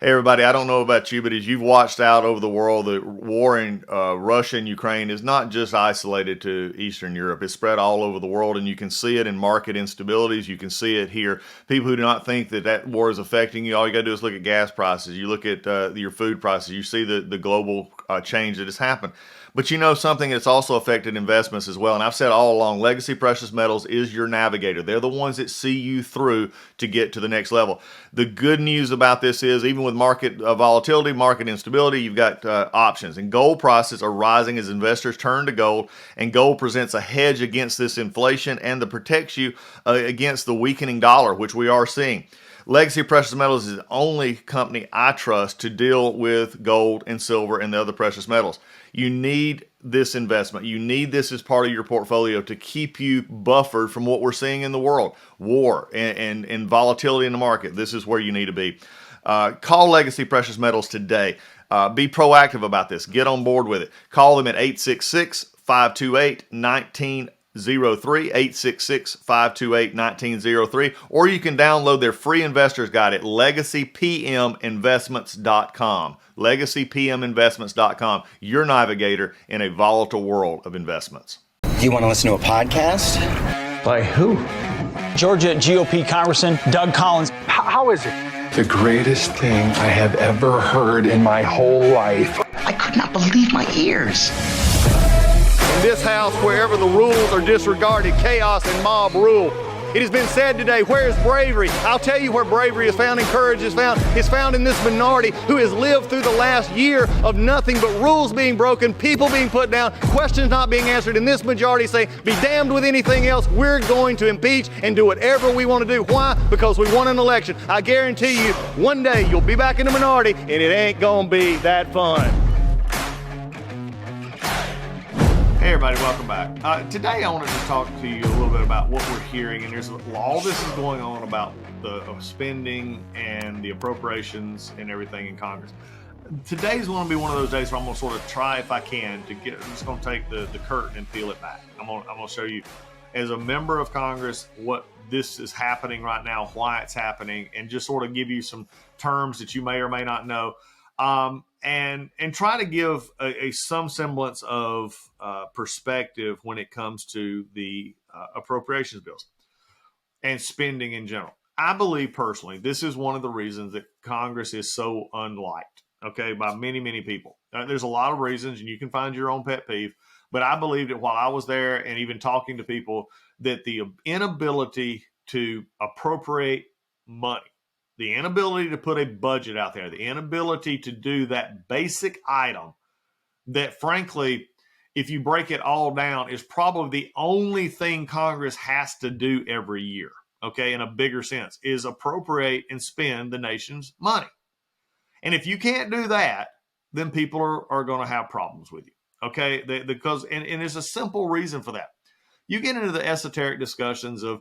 Hey everybody, I don't know about you, but as you've watched out over the world, the war in Russia and Ukraine is not just isolated to Eastern Europe. It's spread all over the world, and you can see it in market instabilities. You can see it here. People who do not think that that war is affecting you, all you got to do is look at gas prices. You look at your food prices. You see the global change that has happened. But you know something that's also affected investments as well. And I've said all along, legacy precious metals is your navigator. They're the ones that see you through to get to the next level. The good news about this is even with market volatility, market instability, you've got options. And gold prices are rising as investors turn to gold. And gold presents a hedge against this inflation and that protects you against the weakening dollar, which we are seeing. Legacy Precious Metals is the only company I trust to deal with gold and silver and the other precious metals. You need this investment. You need this as part of your portfolio to keep you buffered from what we're seeing in the world, war and volatility in the market. This is where you need to be. Call Legacy Precious Metals today. Be proactive about this. Get on board with it. Call them at 866-528-1903, 866-528-1903, or you can download their free investor's guide at legacypminvestments.com. legacypminvestments.com, your navigator in a volatile world of investments. Do you want to listen to a podcast? By who? Georgia GOP Congressman Doug Collins. How is it? The greatest thing I have ever heard in my whole life. I could not believe my ears. In this house, wherever the rules are disregarded, chaos and mob rule. It has been said today, where is bravery? I'll tell you where bravery is found and courage is found. It's found in this minority who has lived through the last year of nothing but rules being broken, people being put down, questions not being answered, and this majority say, be damned with anything else. We're going to impeach and do whatever we want to do. Why? Because we won an election. I guarantee you, one day you'll be back in the minority and it ain't gonna be that fun. Hey everybody, welcome back. Today I wanted to talk to you a little bit about what we're hearing, and there's all this is going on about the spending and the appropriations and everything in Congress. Today's going to be one of those days where I'm going to sort of try, if I can, I'm just going to take the curtain and peel it back. I'm going to show you, as a member of Congress, what this is happening right now, why it's happening, and just sort of give you some terms that you may or may not know. And try to give some semblance of perspective when it comes to the appropriations bills and spending in general. I believe personally, this is one of the reasons that Congress is so unliked, okay, by many, many people. There's a lot of reasons, and you can find your own pet peeve, but I believe that while I was there and even talking to people, that the inability to appropriate money, the inability to put a budget out there, the inability to do that basic item that, frankly, if you break it all down, is probably the only thing Congress has to do every year, okay, in a bigger sense, is appropriate and spend the nation's money. And if you can't do that, then people are going to have problems with you, okay, because there's a simple reason for that. You get into the esoteric discussions of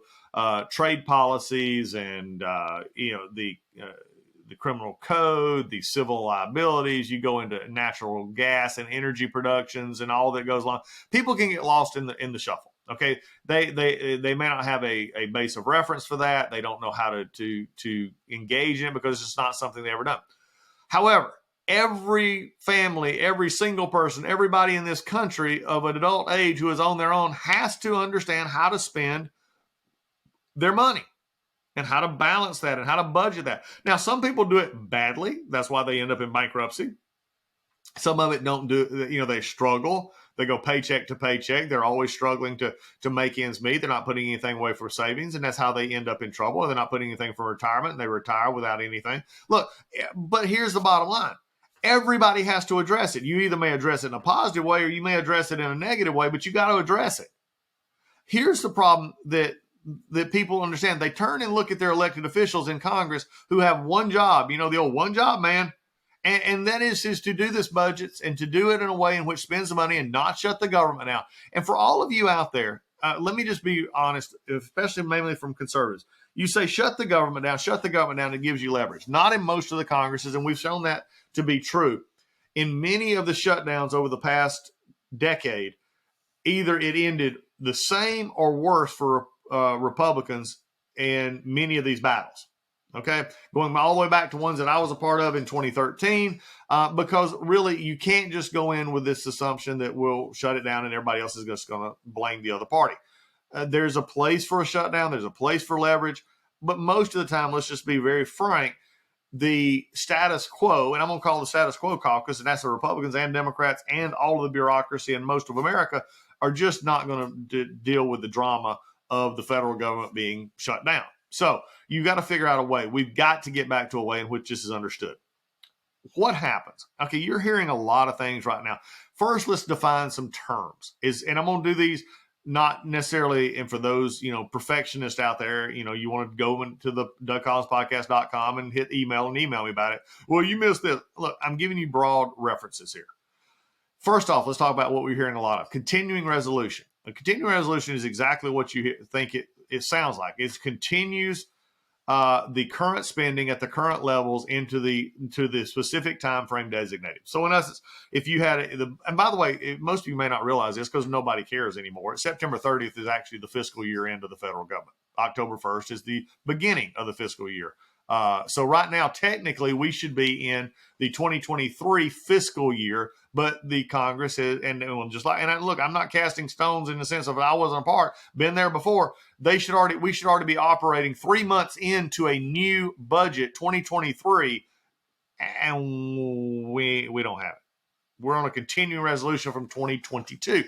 trade policies and the criminal code, the civil liabilities. You go into natural gas and energy productions and all that goes along. People can get lost in the shuffle. Okay, they may not have a base of reference for that. They don't know how to engage in it because it's not something they ever done. However, every family, every single person, everybody in this country of an adult age who is on their own has to understand how to spend their money and how to balance that and how to budget that. Now, some people do it badly. That's why they end up in bankruptcy. Some of it don't do, they struggle. They go paycheck to paycheck. They're always struggling to make ends meet. They're not putting anything away for savings, and that's how they end up in trouble. They're not putting anything for retirement, and they retire without anything. Look, but here's the bottom line. Everybody has to address it. You either may address it in a positive way or you may address it in a negative way, but you got to address it. Here's the problem that people understand. They turn and look at their elected officials in Congress who have one job, the old one job, man. And that is to do this budgets and to do it in a way in which spends the money and not shut the government out. And for all of you out there, let me just be honest, especially mainly from conservatives. You say, shut the government down, it gives you leverage. Not in most of the Congresses, and we've shown that to be true. In many of the shutdowns over the past decade, either it ended the same or worse for Republicans in many of these battles. Okay, going all the way back to ones that I was a part of in 2013, because really you can't just go in with this assumption that we'll shut it down and everybody else is just going to blame the other party. There's a place for a shutdown, there's a place for leverage, but most of the time, let's just be very frank, the status quo, and I'm going to call the status quo caucus, and that's the Republicans and Democrats and all of the bureaucracy and most of America, are just not going to deal with the drama of the federal government being shut down. So you've got to figure out a way. We've got to get back to a way in which this is understood. What happens? Okay, you're hearing a lot of things right now. First, let's define some terms. And I'm going to do these not necessarily, and for those, perfectionists out there, you want to go into the DougCollinsPodcast.com and hit email and email me about it. Well, you missed this. Look, I'm giving you broad references here. First off, let's talk about what we're hearing a lot of. Continuing resolution. A continuing resolution is exactly what you think it sounds like. It continues the current spending at the current levels into the specific time frame designated. So in essence, if you had and by the way, most of you may not realize this because nobody cares anymore. September 30th is actually the fiscal year end of the federal government. October 1st is the beginning of the fiscal year. So right now, technically, we should be in the 2023 fiscal year, but the Congress is, and look, I'm not casting stones in the sense of I wasn't a part, been there before. We should already be operating 3 months into a new budget, 2023, and we don't have it. We're on a continuing resolution from 2022.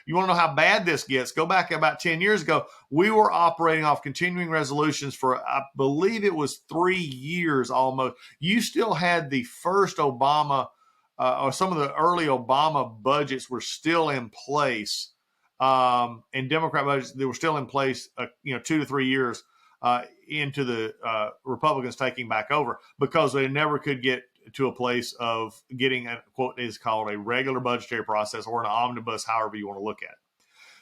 You want to know how bad this gets? Go back about 10 years ago. We were operating off continuing resolutions for, I believe it was 3 years almost. You still had the first Obama, or some of the early Obama budgets were still in place. And Democrat budgets, they were still in place, 2 to 3 years into the Republicans taking back over because they never could get to a place of getting what is called a regular budgetary process or an omnibus, however you want to look at it.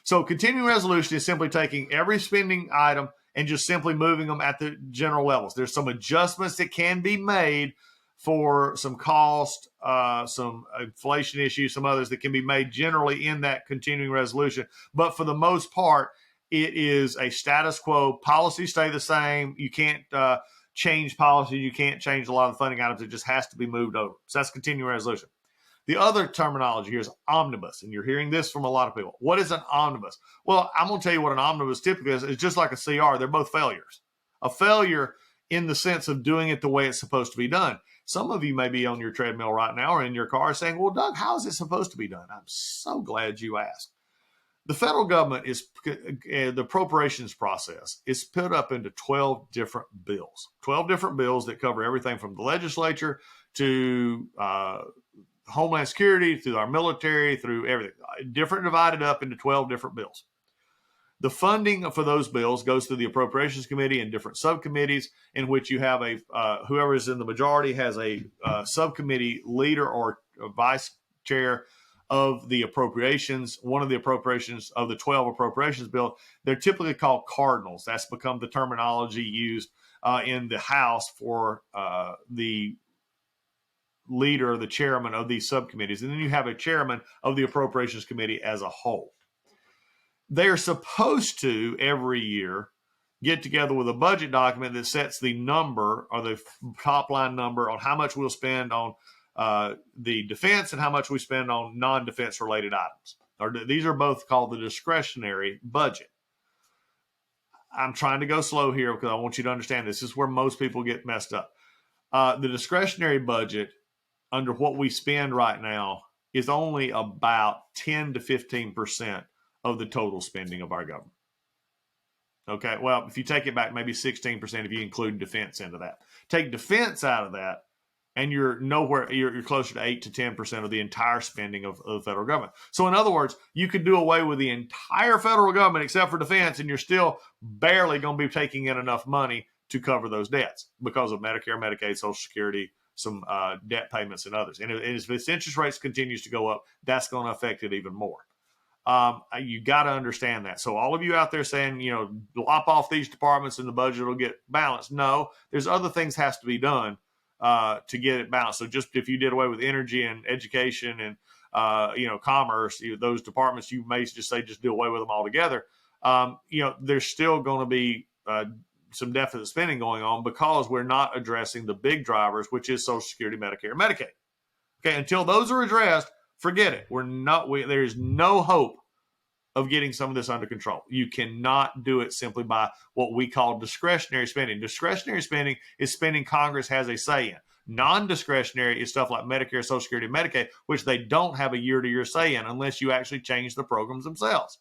So continuing resolution is simply taking every spending item and just simply moving them at the general levels. There's some adjustments that can be made for some cost, some inflation issues, some others that can be made generally in that continuing resolution. But for the most part, it is a status quo. Policies stay the same. You can't change policy. You can't change a lot of the funding items. It just has to be moved over. So that's continuing resolution. The other terminology here is omnibus, and you're hearing this from a lot of people. What is an omnibus? Well, I'm going to tell you what an omnibus typically is. It's just like a CR. They're both failures. A failure in the sense of doing it the way it's supposed to be done. Some of you may be on your treadmill right now or in your car saying, well, Doug, how is it supposed to be done? I'm so glad you asked. The federal government the appropriations process is put up into 12 different bills, 12 different bills that cover everything from the legislature to Homeland Security, through our military, through everything, divided up into 12 different bills. The funding for those bills goes through the Appropriations Committee and different subcommittees in which you have whoever is in the majority has a subcommittee leader or a vice chair of the appropriations, one of the appropriations of the 12 appropriations bill. They're typically called cardinals. That's become the terminology used in the House for the leader, the chairman of these subcommittees. And then you have a chairman of the Appropriations Committee as a whole. They are supposed to, every year, get together with a budget document that sets the number or the top line number on how much we'll spend on the defense and how much we spend on non-defense related items. These are both called the discretionary budget. I'm trying to go slow here because I want you to understand this is where most people get messed up. The discretionary budget under what we spend right now is only about 10 to 15% of the total spending of our government. Okay, well, if you take it back, maybe 16% if you include defense into that. Take defense out of that, and you're closer to 8 to 10% of the entire spending of the federal government. So in other words, you could do away with the entire federal government except for defense, and you're still barely going to be taking in enough money to cover those debts because of Medicare, Medicaid, Social Security, some debt payments, and others. And if its interest rates continues to go up, that's going to affect it even more. You got to understand that. So all of you out there saying, lop off these departments and the budget will get balanced. No, there's other things has to be done to get it balanced. So just if you did away with energy and education and, commerce, those departments, you may just say, just do away with them altogether. There's still going to be some deficit spending going on because we're not addressing the big drivers, which is Social Security, Medicare, and Medicaid. Okay, until those are addressed, forget it. There is no hope of getting some of this under control. You cannot do it simply by what we call discretionary spending. Discretionary spending is spending Congress has a say in. Non-discretionary is stuff like Medicare, Social Security, and Medicaid, which they don't have a year-to-year say in unless you actually change the programs themselves.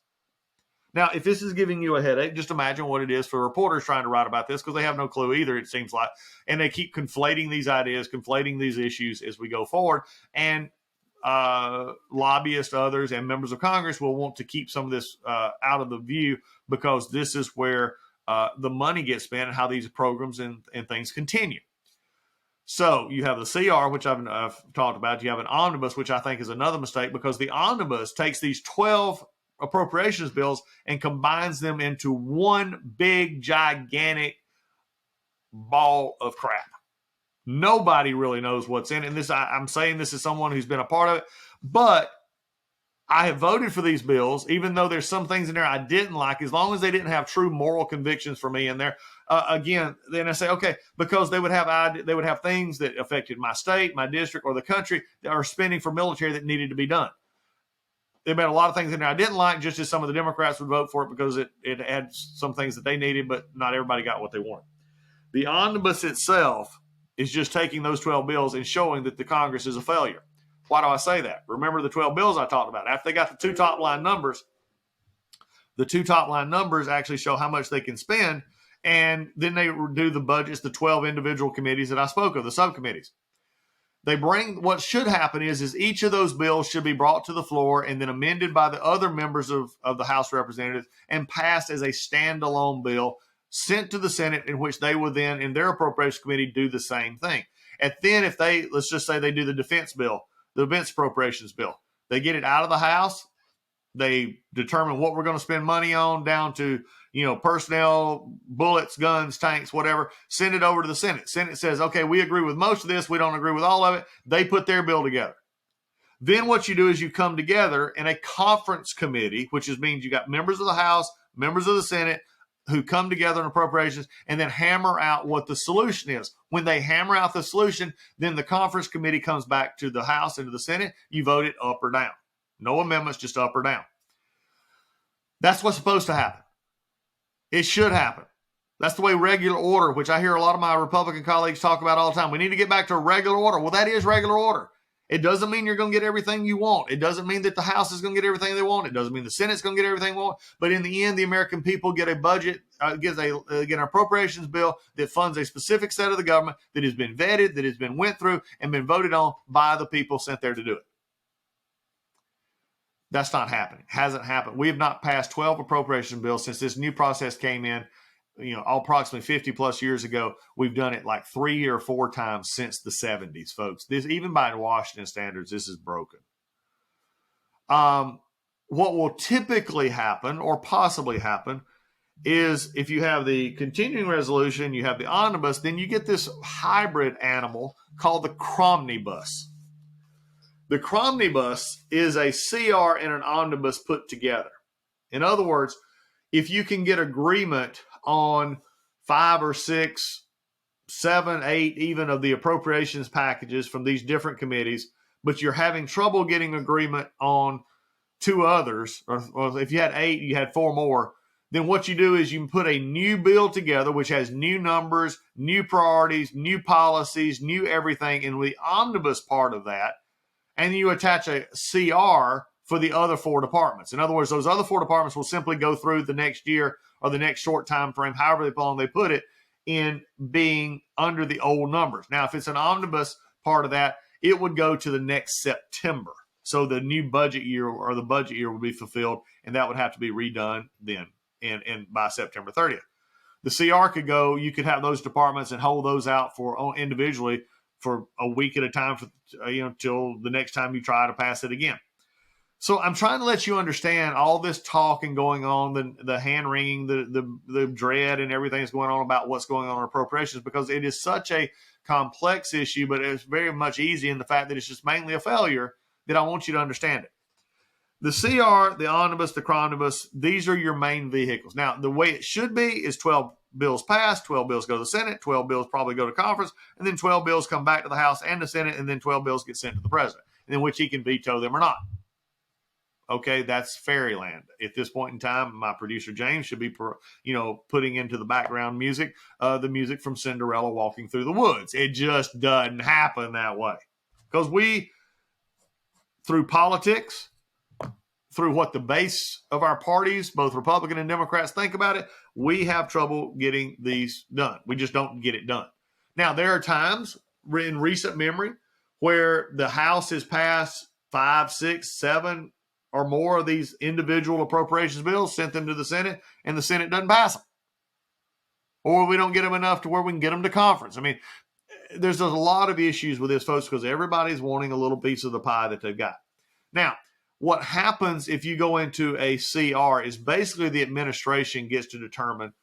Now, if this is giving you a headache, just imagine what it is for reporters trying to write about this, because they have no clue either, it seems like. And they keep conflating these ideas, conflating these issues as we go forward. And lobbyists, others, and members of Congress will want to keep some of this out of the view, because this is where the money gets spent and how these programs and things continue. So you have the CR, which I've talked about. You have an omnibus, which I think is another mistake, because the omnibus takes these 12 appropriations bills and combines them into one big, gigantic ball of crap. Nobody really knows what's in it. And I'm saying this as someone who's been a part of it, but I have voted for these bills, even though there's some things in there I didn't like, as long as they didn't have true moral convictions for me in there. Again, then I say, okay, because they would have things that affected my state, my district, or the country that are spending for military that needed to be done. There have been a lot of things in there I didn't like, just as some of the Democrats would vote for it because it had some things that they needed, but not everybody got what they wanted. The omnibus itself is just taking those 12 bills and showing that the Congress is a failure. Why do I say that? Remember the 12 bills I talked about. After they got the two top line numbers actually show how much they can spend, and then they do the budgets, the 12 individual committees that I spoke of, the subcommittees. They bring, what should happen is each of those bills should be brought to the floor and then amended by the other members of the House Representatives and passed as a standalone bill, sent to the Senate, in which they will then, in their appropriations committee, do the same thing. And then if let's just say they do the defense bill, the defense appropriations bill, they get it out of the House, they determine what we're going to spend money on down to, personnel, bullets, guns, tanks, whatever, send it over to the Senate. Senate says, okay, we agree with most of this. We don't agree with all of it. They put their bill together. Then what you do is you come together in a conference committee, which means you got members of the House, members of the Senate, who come together in appropriations and then hammer out what the solution is. When they hammer out the solution, then the conference committee comes back to the House and to the Senate. You vote it up or down. No amendments, just up or down. That's what's supposed to happen. It should happen. That's the way regular order, which I hear a lot of my Republican colleagues talk about all the time. We need to get back to regular order. Well, that is regular order. It doesn't mean you're going to get everything you want. It doesn't mean that the House is going to get everything they want. It doesn't mean the Senate's going to get everything they want. But in the end, the American people get a budget, get an appropriations bill that funds a specific set of the government that has been vetted, that has been went through, and been voted on by the people sent there to do it. That's not happening. Hasn't happened. We have not passed 12 appropriation bills since this new process came in, approximately 50 plus years ago. We've done it like 3 or 4 times since the 70s, folks. This, even by Washington standards, this is broken. What will typically happen or possibly happen is if you have the continuing resolution, you have the omnibus, then you get this hybrid animal called the cromnibus. The cromnibus is a CR and an omnibus put together. In other words, if you can get agreement on 5 or 6, 7, 8 even of the appropriations packages from these different committees, but you're having trouble getting agreement on 2 others, or if you had 8, you had 4 more, then what you do is you put a new bill together, which has new numbers, new priorities, new policies, new everything in the omnibus part of that, and you attach a CR for the other 4 departments. In other words, those other 4 departments will simply go through the next year or the next short time frame, however long they put it, in being under the old numbers. Now, if it's an omnibus part of that, it would go to the next September. So the new budget year or the budget year would be fulfilled, and that would have to be redone then and by September 30th. The CR could go, you could have those departments and hold those out for individually for a week at a time, till the next time you try to pass it again. So I'm trying to let you understand all this talking going on, the hand wringing, the dread and everything that's going on about what's going on in appropriations, because it is such a complex issue, but it's very much easy in the fact that it's just mainly a failure that I want you to understand it. The CR, the omnibus, the cromnibus, these are your main vehicles. Now, the way it should be is 12 bills pass, 12 bills go to the Senate, 12 bills probably go to conference, and then 12 bills come back to the House and the Senate, and then 12 bills get sent to the president, and in which he can veto them or not. Okay, that's fairyland. At this point in time, my producer James should be, putting into the background music, the music from Cinderella walking through the woods. It just doesn't happen that way. Because we, through politics, through what the base of our parties, both Republican and Democrats, think about it, we have trouble getting these done. We just don't get it done. Now, there are times in recent memory where the House has passed 5, 6, 7 or more of these individual appropriations bills, sent them to the Senate, and the Senate doesn't pass them. Or we don't get them enough to where we can get them to conference. I mean, there's a lot of issues with this, folks, because everybody's wanting a little piece of the pie that they've got. Now, what happens if you go into a CR is basically the administration gets to determine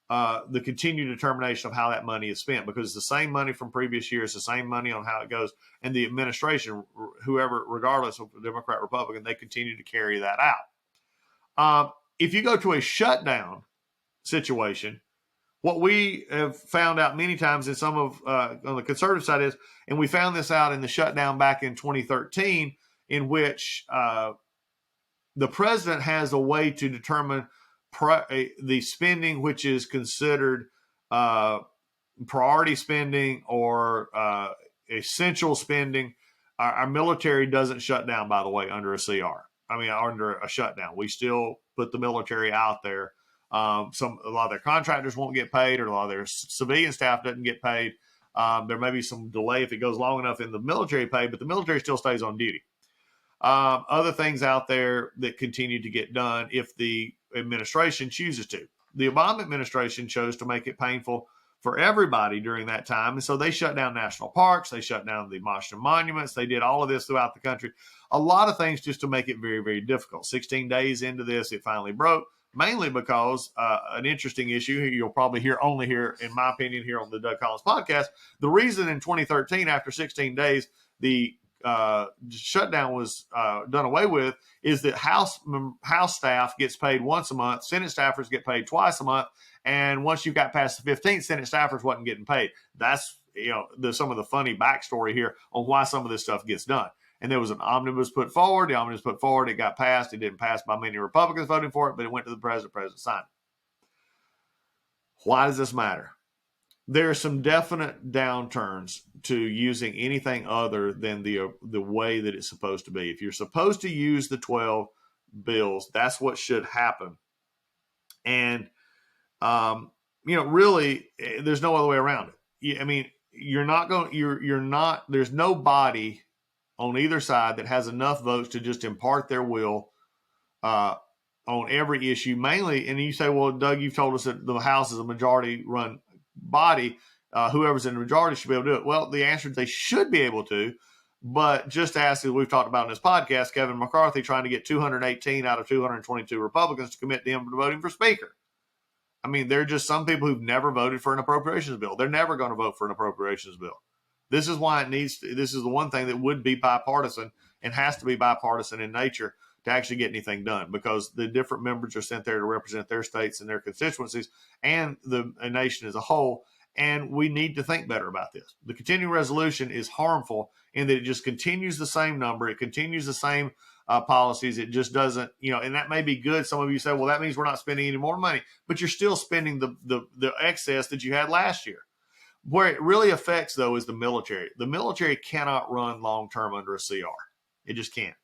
the continued determination of how that money is spent, because it's the same money from previous years, the same money on how it goes, and the administration, whoever, regardless of Democrat, Republican, they continue to carry that out. If you go to a shutdown situation, what we have found out many times in some of on the conservative side is, and we found this out in the shutdown back in 2013, in which the president has a way to determine the spending which is considered priority spending or essential spending. Our military doesn't shut down, by the way, under a CR. I mean, under a shutdown. We still put the military out there. A lot of their contractors won't get paid, or a lot of their civilian staff doesn't get paid. There may be some delay if it goes long enough in the military pay, but the military still stays on duty. Other things out there that continue to get done if the administration chooses to. The Obama administration chose to make it painful for everybody during that time. And so they shut down national parks. They shut down the Washington monuments. They did all of this throughout the country. A lot of things just to make it very, very difficult. 16 days into this, it finally broke, mainly because an interesting issue you'll probably only hear, in my opinion, here on the Doug Collins podcast. The reason in 2013, after 16 days, the shutdown was done away with is that House staff gets paid once a month, Senate staffers get paid twice a month, and once you got past the 15th, Senate staffers wasn't getting paid. That's some of the funny backstory here on why some of this stuff gets done. And there was an omnibus put forward. The omnibus put forward. It got passed. It didn't pass by many Republicans voting for it, but it went to the president. President signed it. Why does this matter? There are some definite downturns to using anything other than the way that it's supposed to be. If you're supposed to use the 12 bills, that's what should happen. And, really, there's no other way around it. I mean, there's no body on either side that has enough votes to just impart their will on every issue, mainly. And you say, well, Doug, you've told us that the House is a majority-run body. Whoever's in the majority should be able to do it. Well, the answer is they should be able to, but just as we've talked about in this podcast, Kevin McCarthy trying to get 218 out of 222 Republicans to commit to him to voting for Speaker. I mean, there are just some people who've never voted for an appropriations bill. They're never going to vote for an appropriations bill. This is why this is the one thing that would be bipartisan and has to be bipartisan in nature to actually get anything done, because the different members are sent there to represent their states and their constituencies and the nation as a whole. And we need to think better about this. The continuing resolution is harmful in that it just continues the same number. It continues the same policies. It just doesn't, and that may be good. Some of you say, well, that means we're not spending any more money, but you're still spending the excess that you had last year. Where it really affects, though, is the military. The military cannot run long-term under a CR. It just can't,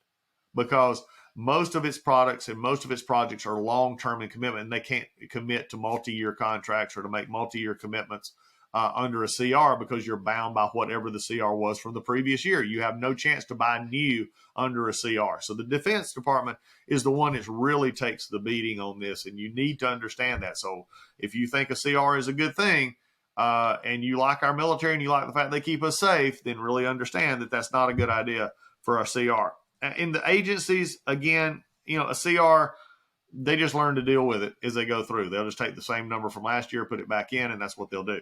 because most of its products and most of its projects are long-term in commitment, and they can't commit to multi-year contracts or to make multi-year commitments under a CR, because you're bound by whatever the CR was from the previous year. You have no chance to buy new under a CR. So the Defense Department is the one that really takes the beating on this, and you need to understand that. So if you think a CR is a good thing, and you like our military and you like the fact they keep us safe, then really understand that that's not a good idea for our CR. In the agencies, again, a CR, they just learn to deal with it as they go through. They'll just take the same number from last year, put it back in, and that's what they'll do.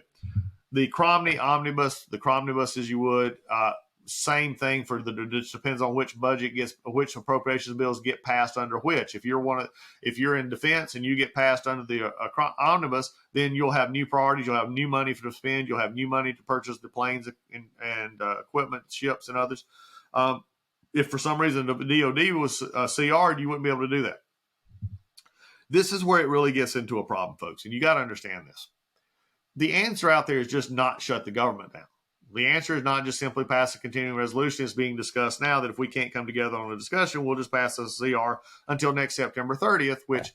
The Cromney Omnibus, as you would, same thing it just depends on which which appropriations bills get passed under which. If you're in defense and you get passed under the omnibus, then you'll have new priorities. You'll have new money to spend. You'll have new money to purchase the planes and equipment, ships, and others. If for some reason the DOD was CR'd, you wouldn't be able to do that. This is where it really gets into a problem, folks, and you got to understand this. The answer out there is just not shut the government down. The answer is not just simply pass a continuing resolution. It's being discussed now that if we can't come together on a discussion, we'll just pass a CR until next September 30th, which,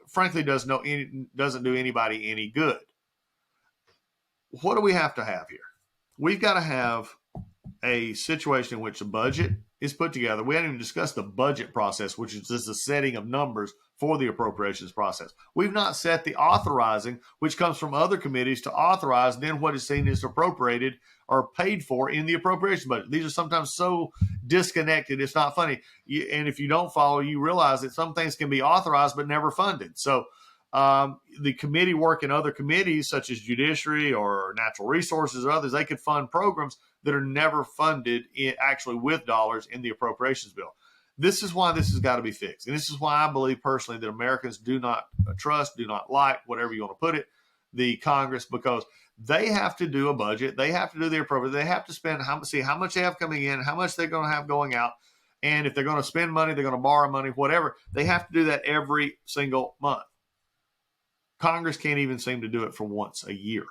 frankly, doesn't do anybody any good. What do we have to have here? We've got to have a situation in which the budget is put together. We haven't even discussed the budget process, which is just the setting of numbers for the appropriations process. We've not set the authorizing, which comes from other committees to authorize then what is seen as appropriated or paid for in the appropriation budget. These are sometimes so disconnected, it's not funny. And if you don't follow, you realize that some things can be authorized but never funded. So the committee work in other committees, such as Judiciary or Natural Resources or others, they could fund programs that are never funded actually with dollars in the appropriations bill. This is why this has got to be fixed. And this is why I believe personally that Americans do not trust, do not like, whatever you want to put it, the Congress, because they have to do a budget. They have to do their appropriate. They have to see how much they have coming in, how much they're going to have going out. And if they're going to spend money, they're going to borrow money, whatever. They have to do that every single month. Congress can't even seem to do it for once a year.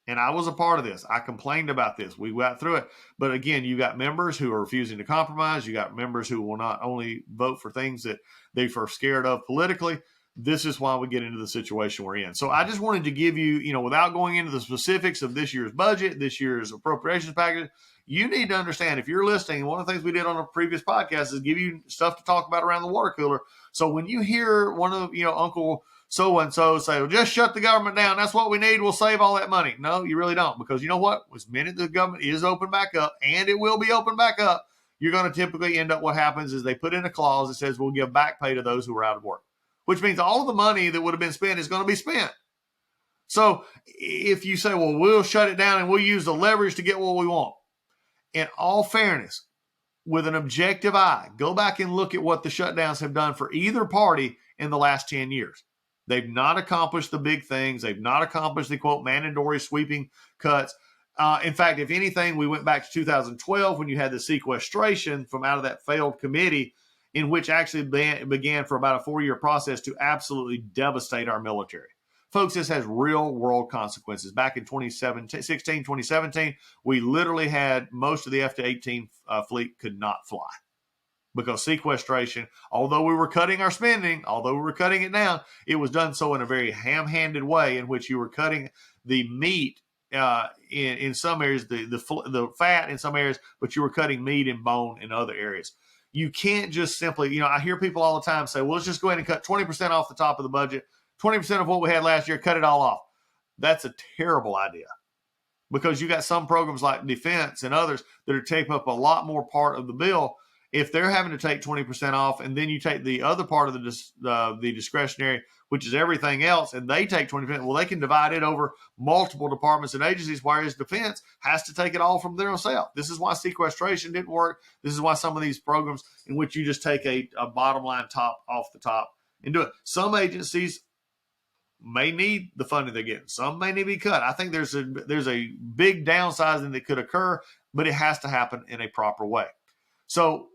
And I was a part of this. I complained about this. We got through it. But again, you got members who are refusing to compromise. You got members who will not only vote for things that they are scared of politically. This is why we get into the situation we're in. So I just wanted to give you, without going into the specifics of this year's budget, this year's appropriations package, you need to understand, if you're listening, one of the things we did on a previous podcast is give you stuff to talk about around the water cooler. So when you hear one of, Uncle so-and-so say, well, just shut the government down. That's what we need. We'll save all that money. No, you really don't. Because you know what? As minute the government is open back up, and it will be open back up, you're going to typically end up, what happens is they put in a clause that says we'll give back pay to those who are out of work, which means all of the money that would have been spent is going to be spent. So if you say, well, we'll shut it down and we'll use the leverage to get what we want, in all fairness, with an objective eye, go back and look at what the shutdowns have done for either party in the last 10 years. They've not accomplished the big things. They've not accomplished the, quote, mandatory sweeping cuts. In fact, if anything, we went back to 2012 when you had the sequestration from out of that failed committee, in which actually began for about a 4-year process to absolutely devastate our military. Folks, this has real-world consequences. Back in 2017, we literally had most of the F-18 fleet could not fly. Because sequestration, although we were cutting our spending, although we were cutting it down, it was done so in a very ham-handed way in which you were cutting the meat in some areas, the fat in some areas, but you were cutting meat and bone in other areas. You can't just simply, I hear people all the time say, well, let's just go ahead and cut 20% off the top of the budget, 20% of what we had last year, cut it all off. That's a terrible idea. Because you got some programs like defense and others that are taking up a lot more part of the bill. If they're having to take 20% off and then you take the other part of the discretionary, which is everything else, and they take 20%, well, they can divide it over multiple departments and agencies, whereas defense has to take it all from their own self. This is why sequestration didn't work. This is why some of these programs in which you just take a bottom line top off the top and do it. Some agencies may need the funding they're getting. Some may need to be cut. I think there's a big downsizing that could occur, but it has to happen in a proper way. So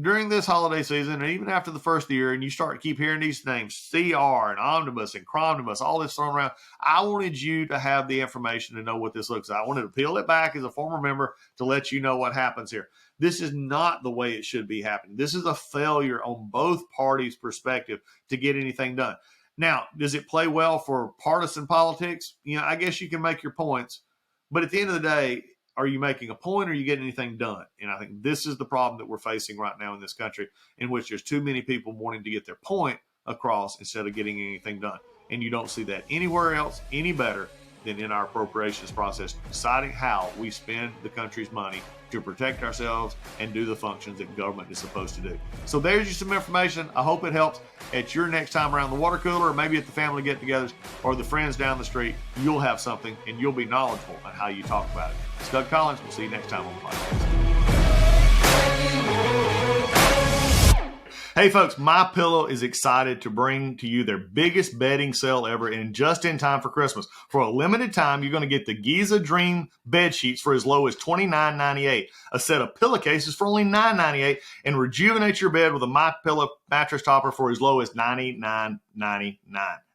during this holiday season, and even after the first year, and you start to keep hearing these names, CR and Omnibus and Cromnibus, all this thrown around, I wanted you to have the information to know what this looks like. I wanted to peel it back as a former member to let you know what happens here. This is not the way it should be happening. This is a failure on both parties' perspective to get anything done. Now, does it play well for partisan politics? I guess you can make your points, but at the end of the day, are you making a point or are you getting anything done? And I think this is the problem that we're facing right now in this country, in which there's too many people wanting to get their point across instead of getting anything done. And you don't see that anywhere else any better than in our appropriations process, deciding how we spend the country's money to protect ourselves and do the functions that government is supposed to do. So there's you some information. I hope it helps at your next time around the water cooler, or maybe at the family get-togethers or the friends down the street. You'll have something and you'll be knowledgeable on how you talk about it. It's Doug Collins. We'll see you next time on the podcast. Hey folks, MyPillow is excited to bring to you their biggest bedding sale ever, and just in time for Christmas. For a limited time, you're going to get the Giza Dream bed sheets for as low as $29.98, a set of pillowcases for only $9.98, and rejuvenate your bed with a MyPillow mattress topper for as low as $99.99.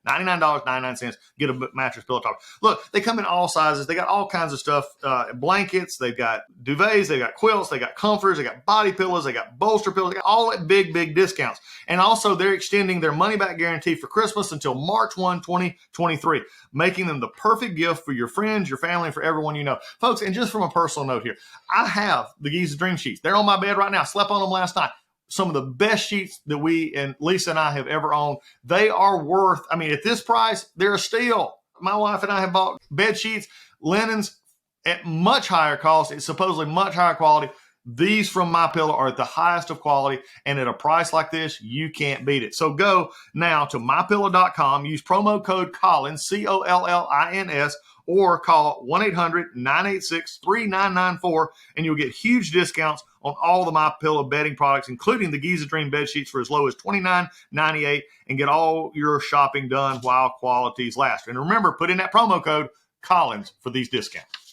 $99.99. Get a mattress pillow topper. Look, they come in all sizes. They got all kinds of stuff. Blankets. They've got duvets. They got quilts. They got comforters. They got body pillows. They got bolster pillows. They got all at big, big discounts. And also, they're extending their money-back guarantee for Christmas until March 1, 2023, making them the perfect gift for your friends, your family, and for everyone you know. Folks, and just from a personal note here, I have the Giza Dream sheets. They're on my bed right now. I slept on them last night. Some of the best sheets that we and Lisa and I have ever owned. They are worth, I mean, at this price, they're a steal. My wife and I have bought bed sheets, linens at much higher cost. It's supposedly much higher quality. These from MyPillow are at the highest of quality, and at a price like this, you can't beat it. So go now to MyPillow.com, use promo code Collins, COLLINS, or call 1-800-986-3994, and you'll get huge discounts on all the MyPillow bedding products, including the Giza Dream bed sheets for as low as $29.98, and get all your shopping done while qualities last. And remember, put in that promo code Collins for these discounts.